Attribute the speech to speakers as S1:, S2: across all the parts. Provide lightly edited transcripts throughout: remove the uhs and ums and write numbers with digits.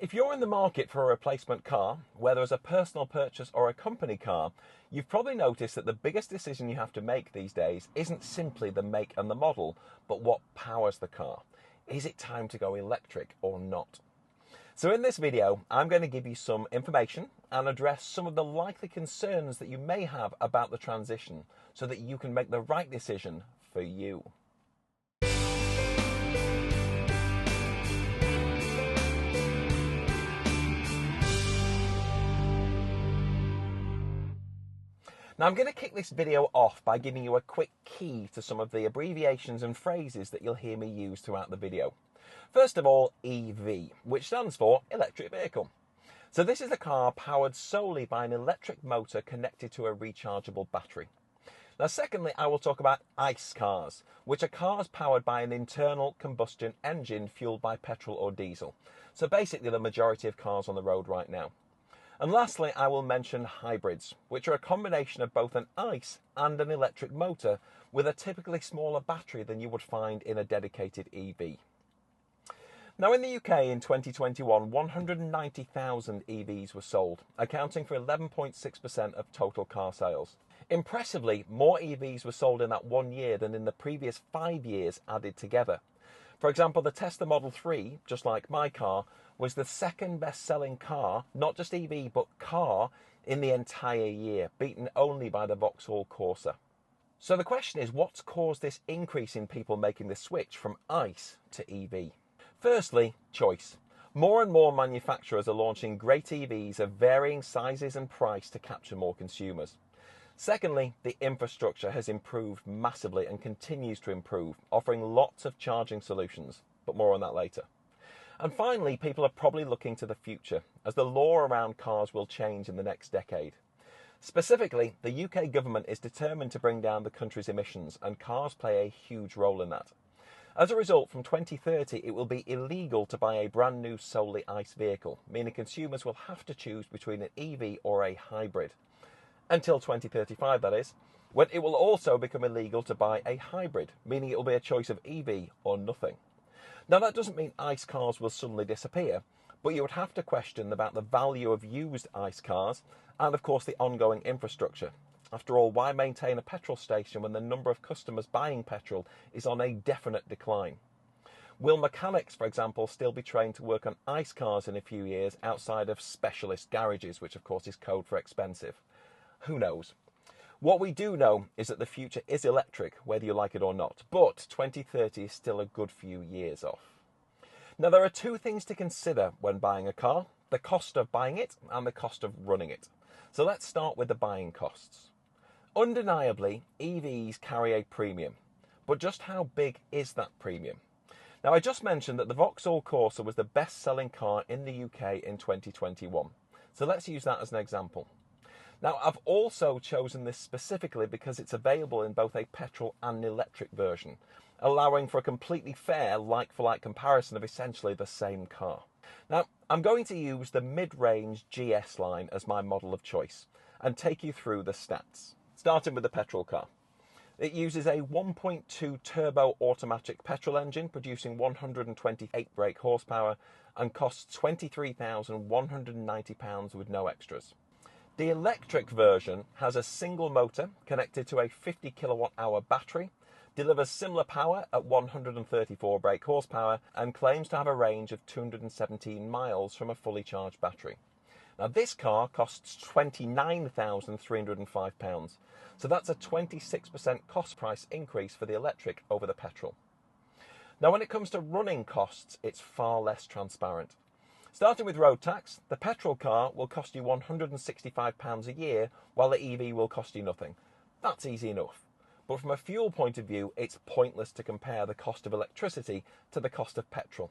S1: If you're in the market for a replacement car, whether as a personal purchase or a company car, you've probably noticed that the biggest decision you have to make these days isn't simply the make and the model, but what powers the car. Is it time to go electric or not? So in this video, I'm going to give you some information and address some of the likely concerns that you may have about the transition so that you can make the right decision for you. Now I'm going to kick this video off by giving you a quick key to some of the abbreviations and phrases that you'll hear me use throughout the video. First of all, EV, which stands for electric vehicle. So this is a car powered solely by an electric motor connected to a rechargeable battery. Now secondly, I will talk about ICE cars, which are cars powered by an internal combustion engine fueled by petrol or diesel. So basically the majority of cars on the road right now. And lastly, I will mention hybrids, which are a combination of both an ICE and an electric motor with a typically smaller battery than you would find in a dedicated EV. Now in the UK in 2021, 190,000 EVs were sold, accounting for 11.6% of total car sales. Impressively, more EVs were sold in that 1 year than in the previous 5 years added together. For example, the Tesla Model 3, just like my car, was the second best-selling car, not just EV, but car, in the entire year, beaten only by the Vauxhall Corsa. So the question is, what's caused this increase in people making the switch from ICE to EV? Firstly, choice. More and more manufacturers are launching great EVs of varying sizes and price to capture more consumers. Secondly, the infrastructure has improved massively and continues to improve, offering lots of charging solutions, but more on that later. And finally, people are probably looking to the future, as the law around cars will change in the next decade. Specifically, the UK government is determined to bring down the country's emissions, and cars play a huge role in that. As a result, from 2030, it will be illegal to buy a brand new solely ICE vehicle, meaning consumers will have to choose between an EV or a hybrid. Until 2035, that is, when it will also become illegal to buy a hybrid, meaning it will be a choice of EV or nothing. Now that doesn't mean ICE cars will suddenly disappear, but you would have to question about the value of used ICE cars and of course the ongoing infrastructure. After all, why maintain a petrol station when the number of customers buying petrol is on a definite decline? Will mechanics, for example, still be trained to work on ICE cars in a few years outside of specialist garages, which of course is code for expensive? Who knows? What we do know is that the future is electric, whether you like it or not, but 2030 is still a good few years off. Now, there are two things to consider when buying a car: the cost of buying it and the cost of running it. So let's start with the buying costs. Undeniably, EVs carry a premium, but just how big is that premium? Now, I just mentioned that the Vauxhall Corsa was the best-selling car in the UK in 2021, so let's use that as an example. Now, I've also chosen this specifically because it's available in both a petrol and electric version, allowing for a completely fair like-for-like comparison of essentially the same car. Now, I'm going to use the mid-range GS line as my model of choice and take you through the stats. Starting with the petrol car. It uses a 1.2 turbo automatic petrol engine producing 128 brake horsepower and costs £23,190 with no extras. The electric version has a single motor connected to a 50 kilowatt hour battery, delivers similar power at 134 brake horsepower, and claims to have a range of 217 miles from a fully charged battery. Now this car costs £29,305, so that's a 26% cost price increase for the electric over the petrol. Now when it comes to running costs, it's far less transparent. Starting with road tax, the petrol car will cost you £165 a year, while the EV will cost you nothing. That's easy enough. But from a fuel point of view, it's pointless to compare the cost of electricity to the cost of petrol.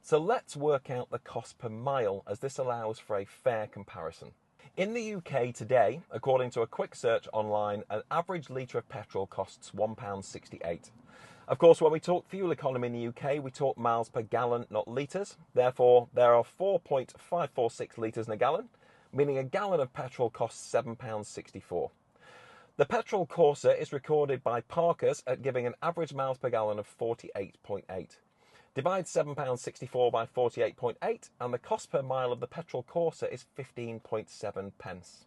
S1: So let's work out the cost per mile, as this allows for a fair comparison. In the UK today, according to a quick search online, an average litre of petrol costs £1.68. Of course, when we talk fuel economy in the UK, we talk miles per gallon, not litres. Therefore, there are 4.546 litres in a gallon, meaning a gallon of petrol costs £7.64. The petrol Corsa is recorded by Parkers at giving an average miles per gallon of 48.8. Divide £7.64 by 48.8 and the cost per mile of the petrol Corsa is 15.7 pence.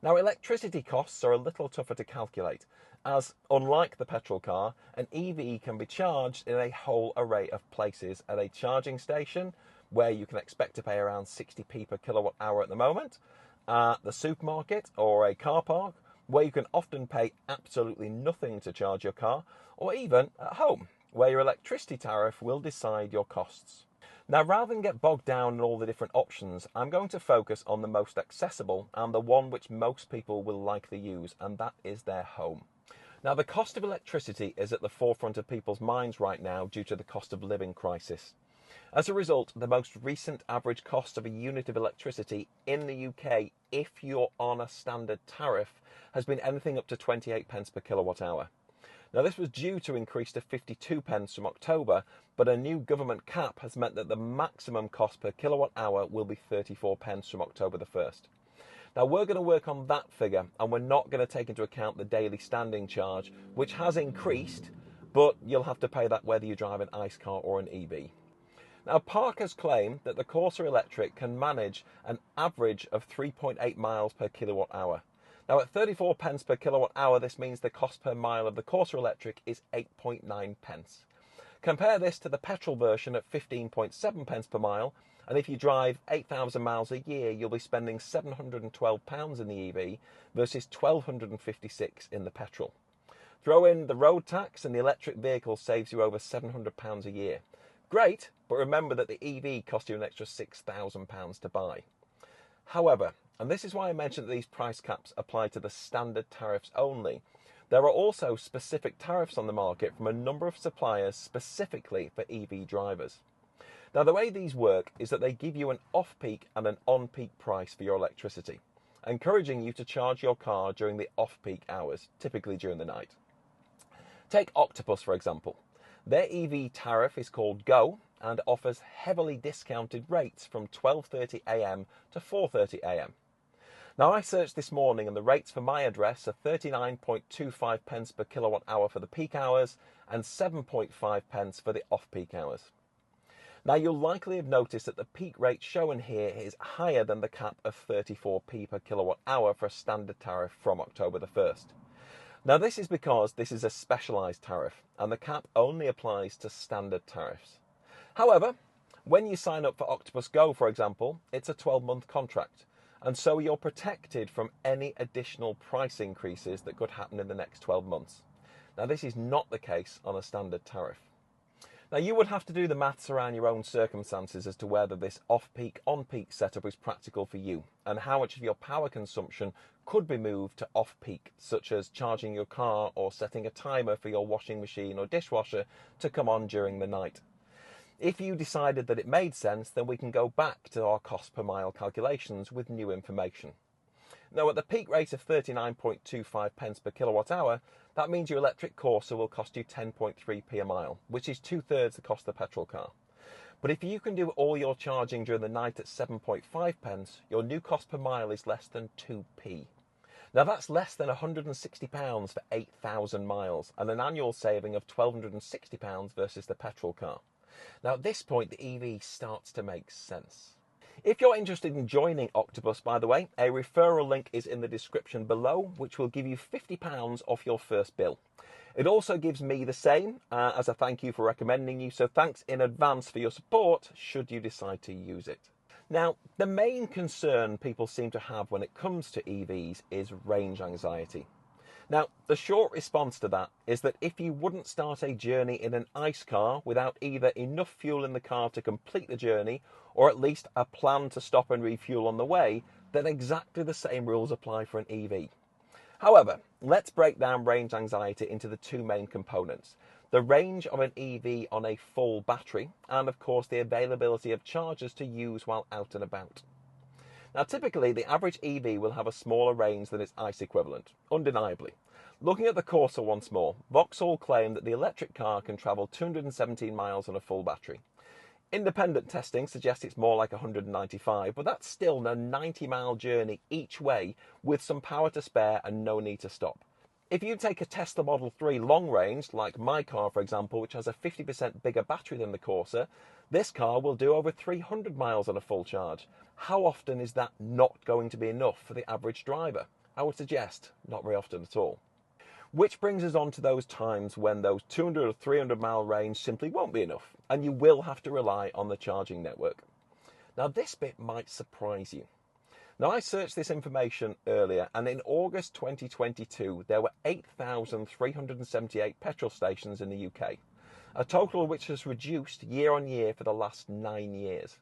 S1: Now, electricity costs are a little tougher to calculate, as unlike the petrol car, an EV can be charged in a whole array of places at a charging station, where you can expect to pay around 60p per kilowatt hour at the moment, at the supermarket or a car park, where you can often pay absolutely nothing to charge your car, or even at home, where your electricity tariff will decide your costs. Now, rather than get bogged down in all the different options, I'm going to focus on the most accessible and the one which most people will likely use, and that is their home. Now, the cost of electricity is at the forefront of people's minds right now due to the cost of living crisis. As a result, the most recent average cost of a unit of electricity in the UK, if you're on a standard tariff, has been anything up to 28 pence per kilowatt hour. Now, this was due to increase to 52 pence from October, but a new government cap has meant that the maximum cost per kilowatt hour will be 34 pence from October the 1st. Now, we're going to work on that figure, and we're not going to take into account the daily standing charge, which has increased, but you'll have to pay that whether you drive an ICE car or an EV. Now, Park has claimed that the Corsa Electric can manage an average of 3.8 miles per kilowatt hour. Now, at 34 pence per kilowatt hour, this means the cost per mile of the Corsa Electric is 8.9 pence. Compare this to the petrol version at 15.7 pence per mile, and if you drive 8,000 miles a year, you'll be spending £712 in the EV versus £1,256 in the petrol. Throw in the road tax and the electric vehicle saves you over £700 a year. Great, but remember that the EV costs you an extra £6,000 to buy. However, and this is why I mentioned that these price caps apply to the standard tariffs only, there are also specific tariffs on the market from a number of suppliers specifically for EV drivers. Now, the way these work is that they give you an off-peak and an on-peak price for your electricity, encouraging you to charge your car during the off-peak hours, typically during the night. Take Octopus, for example. Their EV tariff is called Go and offers heavily discounted rates from 12:30 a.m. to 4:30 a.m. Now, I searched this morning and the rates for my address are 39.25 pence per kilowatt hour for the peak hours and 7.5 pence for the off-peak hours. Now, you'll likely have noticed that the peak rate shown here is higher than the cap of 34p per kilowatt hour for a standard tariff from October the 1st. Now, this is because this is a specialised tariff and the cap only applies to standard tariffs. However, when you sign up for Octopus Go, for example, it's a 12-month contract, and so you're protected from any additional price increases that could happen in the next 12 months. Now, this is not the case on a standard tariff. Now, you would have to do the maths around your own circumstances as to whether this off-peak, on-peak setup is practical for you and how much of your power consumption could be moved to off-peak, such as charging your car or setting a timer for your washing machine or dishwasher to come on during the night. If you decided that it made sense, then we can go back to our cost per mile calculations with new information. Now, at the peak rate of 39.25 pence per kilowatt hour, that means your electric Corsa will cost you 10.3p a mile, which is 2/3 the cost of the petrol car. But if you can do all your charging during the night at 7.5 pence, your new cost per mile is less than 2p. Now, that's less than £160 for 8,000 miles and an annual saving of £1,260 versus the petrol car. Now, at this point, the EV starts to make sense. If you're interested in joining Octopus, by the way, a referral link is in the description below, which will give you £50 off your first bill. It also gives me the same as a thank you for recommending you, so thanks in advance for your support should you decide to use it. Now, the main concern people seem to have when it comes to EVs is range anxiety. Now, the short response to that is that if you wouldn't start a journey in an ICE car without either enough fuel in the car to complete the journey or at least a plan to stop and refuel on the way, then exactly the same rules apply for an EV. However, let's break down range anxiety into the two main components: the range of an EV on a full battery and, of course, the availability of chargers to use while out and about. Now, typically, the average EV will have a smaller range than its ICE equivalent, undeniably. Looking at the Corsa once more, Vauxhall claim that the electric car can travel 217 miles on a full battery. Independent testing suggests it's more like 195, but that's still a 90-mile journey each way with some power to spare and no need to stop. If you take a Tesla Model 3 long range, like my car for example, which has a 50% bigger battery than the Corsa, this car will do over 300 miles on a full charge. How often is that not going to be enough for the average driver? I would suggest not very often at all. Which brings us on to those times when those 200 or 300 mile range simply won't be enough, and you will have to rely on the charging network. Now this bit might surprise you. Now I searched this information earlier, and in August 2022 there were 8,378 petrol stations in the UK, a total which has reduced year on year for the last 9 years.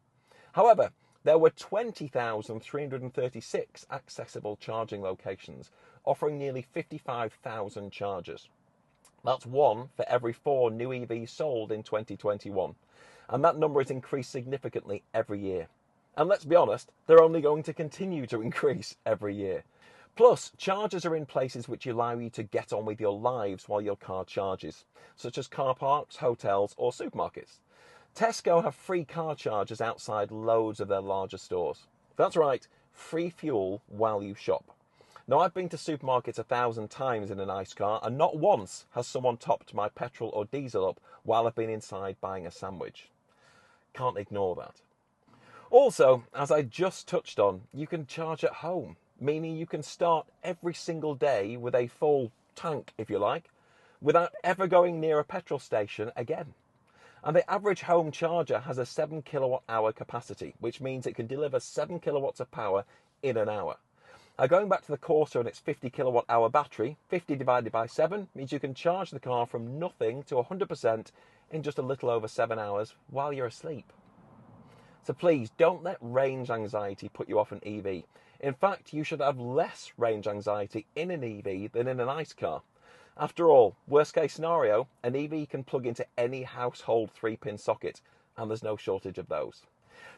S1: However, there were 20,336 accessible charging locations, offering nearly 55,000 chargers. That's one for every 4 new EVs sold in 2021, and that number has increased significantly every year. And let's be honest, they're only going to continue to increase every year. Plus, chargers are in places which allow you to get on with your lives while your car charges, such as car parks, hotels, or supermarkets. Tesco have free car chargers outside loads of their larger stores. That's right, free fuel while you shop. Now, I've been to supermarkets 1,000 times in an ICE car, and not once has someone topped my petrol or diesel up while I've been inside buying a sandwich. Can't ignore that. Also, as I just touched on, you can charge at home, meaning you can start every single day with a full tank, if you like, without ever going near a petrol station again. And the average home charger has a 7 kilowatt hour capacity, which means it can deliver 7 kilowatts of power in an hour. Now, going back to the Corsa and its 50 kilowatt hour battery, 50 divided by 7 means you can charge the car from nothing to 100% in just a little over 7 hours while you're asleep. So please don't let range anxiety put you off an EV. In fact, you should have less range anxiety in an EV than in an ICE car. After all, worst case scenario, an EV can plug into any household 3-pin socket, and there's no shortage of those.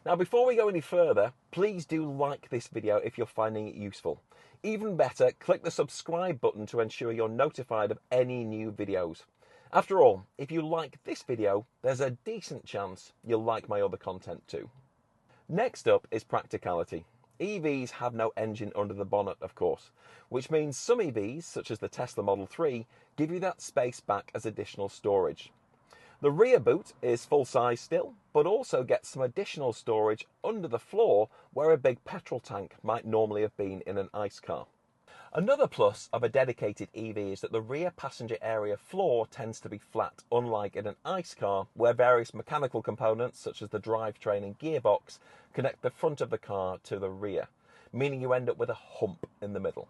S1: Now, before we go any further, please do like this video if you're finding it useful. Even better, click the subscribe button to ensure you're notified of any new videos. After all, if you like this video, there's a decent chance you'll like my other content too. Next up is practicality. EVs have no engine under the bonnet, of course, which means some EVs, such as the Tesla Model 3, give you that space back as additional storage. The rear boot is full size still, but also gets some additional storage under the floor where a big petrol tank might normally have been in an ICE car. Another plus of a dedicated EV is that the rear passenger area floor tends to be flat, unlike in an ICE car where various mechanical components such as the drivetrain and gearbox connect the front of the car to the rear, meaning you end up with a hump in the middle.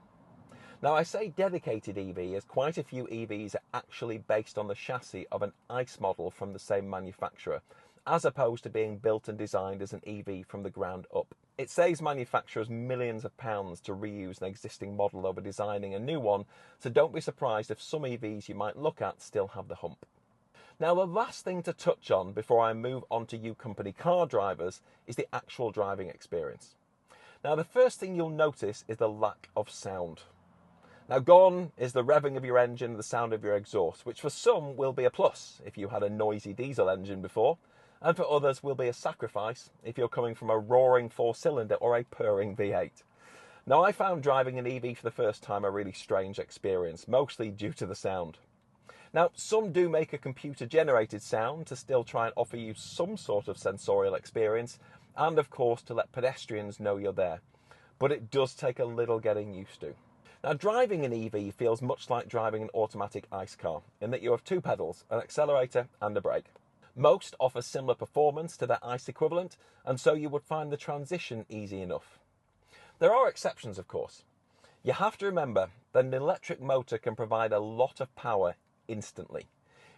S1: Now, I say dedicated EV as quite a few EVs are actually based on the chassis of an ICE model from the same manufacturer, as opposed to being built and designed as an EV from the ground up. It saves manufacturers millions of pounds to reuse an existing model over designing a new one, so don't be surprised if some EVs you might look at still have the hump. Now, the last thing to touch on before I move on to you company car drivers is the actual driving experience. Now, the first thing you'll notice is the lack of sound. Now, gone is the revving of your engine and the sound of your exhaust, which for some will be a plus if you had a noisy diesel engine before, and for others will be a sacrifice if you're coming from a roaring 4-cylinder or a purring V8. Now, I found driving an EV for the first time a really strange experience, mostly due to the sound. Now, some do make a computer-generated sound to still try and offer you some sort of sensorial experience, and of course to let pedestrians know you're there. But it does take a little getting used to. Now, driving an EV feels much like driving an automatic ICE car, in that you have 2 pedals, an accelerator and a brake. Most offer similar performance to their ICE equivalent, and so you would find the transition easy enough. There are exceptions, of course. You have to remember that an electric motor can provide a lot of power instantly,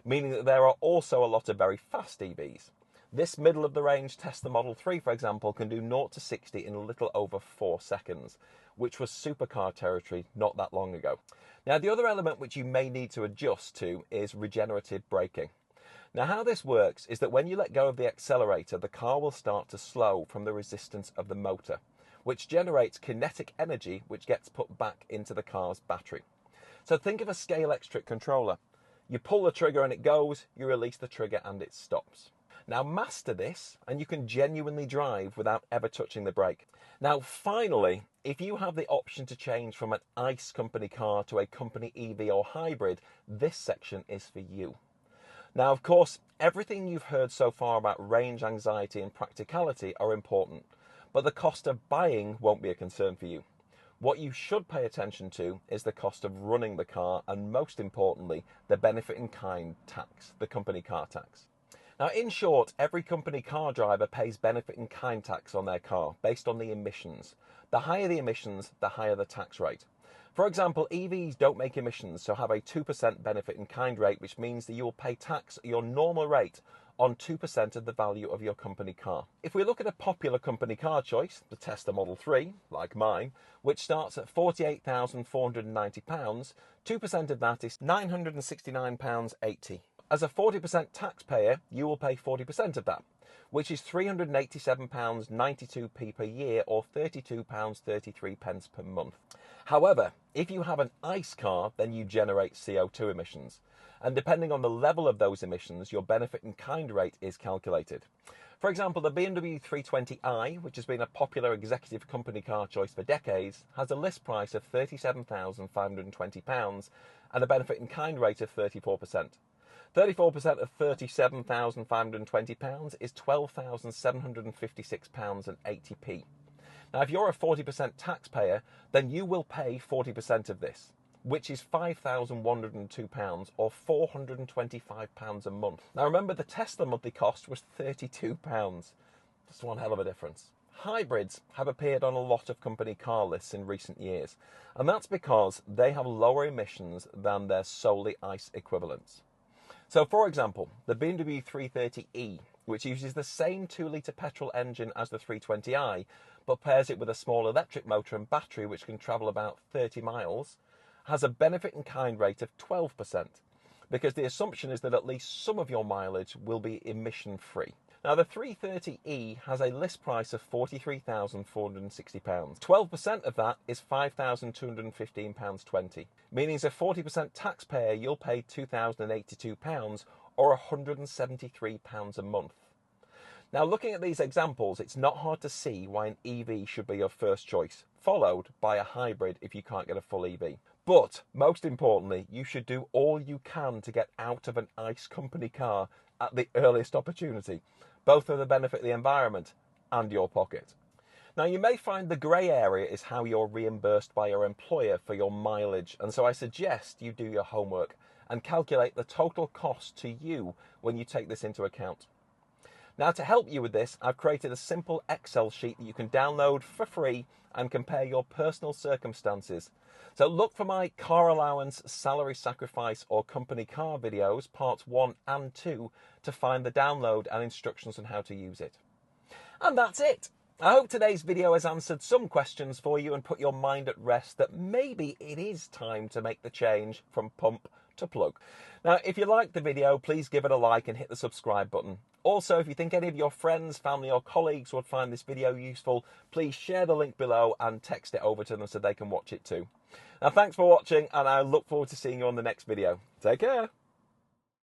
S1: meaning that there are also a lot of very fast EVs. This middle-of-the-range Tesla Model 3, for example, can do 0 to 60 in a little over 4 seconds, which was supercar territory not that long ago. Now, the other element which you may need to adjust to is regenerative braking. Now, how this works is that when you let go of the accelerator, the car will start to slow from the resistance of the motor, which generates kinetic energy which gets put back into the car's battery. So think of a scale electric controller. You pull the trigger and it goes, you release the trigger and it stops. Now master this and you can genuinely drive without ever touching the brake. Now finally, if you have the option to change from an ICE company car to a company EV or hybrid, this section is for you. Now of course, everything you've heard so far about range anxiety and practicality are important, but the cost of buying won't be a concern for you. What you should pay attention to is the cost of running the car and, most importantly, the benefit in kind tax, the company car tax. Now, in short, every company car driver pays benefit in kind tax on their car based on the emissions. The higher the emissions, the higher the tax rate. For example, EVs don't make emissions, so have a 2% benefit in kind rate, which means that you will pay tax at your normal rate on 2% of the value of your company car. If we look at a popular company car choice, the Tesla Model 3, like mine, which starts at £48,490, 2% of that is £969.80. As a 40% taxpayer, you will pay 40% of that, which is £387.92p per year, or £32.33 per month. However, if you have an ICE car, then you generate CO2 emissions. And depending on the level of those emissions, your benefit in kind rate is calculated. For example, the BMW 320i, which has been a popular executive company car choice for decades, has a list price of £37,520 and a benefit in kind rate of 34%. 34% of £37,520 is £12,756.80p. Now, if you're a 40% taxpayer, then you will pay 40% of this, which is £5,102 or £425 a month. Now remember, the Tesla monthly cost was £32. That's one hell of a difference. Hybrids have appeared on a lot of company car lists in recent years, and that's because they have lower emissions than their solely ICE equivalents. So for example, the BMW 330e, which uses the same 2-litre petrol engine as the 320i, but pairs it with a small electric motor and battery which can travel about 30 miles, has a benefit in kind rate of 12%, because the assumption is that at least some of your mileage will be emission free. Now the 330e has a list price of £43,460. 12% of that is £5,215.20, meaning as a 40% taxpayer you'll pay £2,082 or £173 a month. Now looking at these examples, it's not hard to see why an EV should be your first choice, followed by a hybrid if you can't get a full EV. But most importantly, you should do all you can to get out of an ICE company car at the earliest opportunity, both for the benefit of the environment and your pocket. Now you may find the grey area is how you're reimbursed by your employer for your mileage, and so I suggest you do your homework and calculate the total cost to you when you take this into account. Now to help you with this, I've created a simple Excel sheet that you can download for free and compare your personal circumstances. So look for my car allowance, salary sacrifice or company car videos, parts 1 and 2, to find the download and instructions on how to use it. And that's it. I hope today's video has answered some questions for you and put your mind at rest that maybe it is time to make the change from pump to plug. Now, if you liked the video, please give it a like and hit the subscribe button. Also, if you think any of your friends, family or colleagues would find this video useful, please share the link below and text it over to them so they can watch it too. Now, thanks for watching, and I look forward to seeing you on the next video. Take care.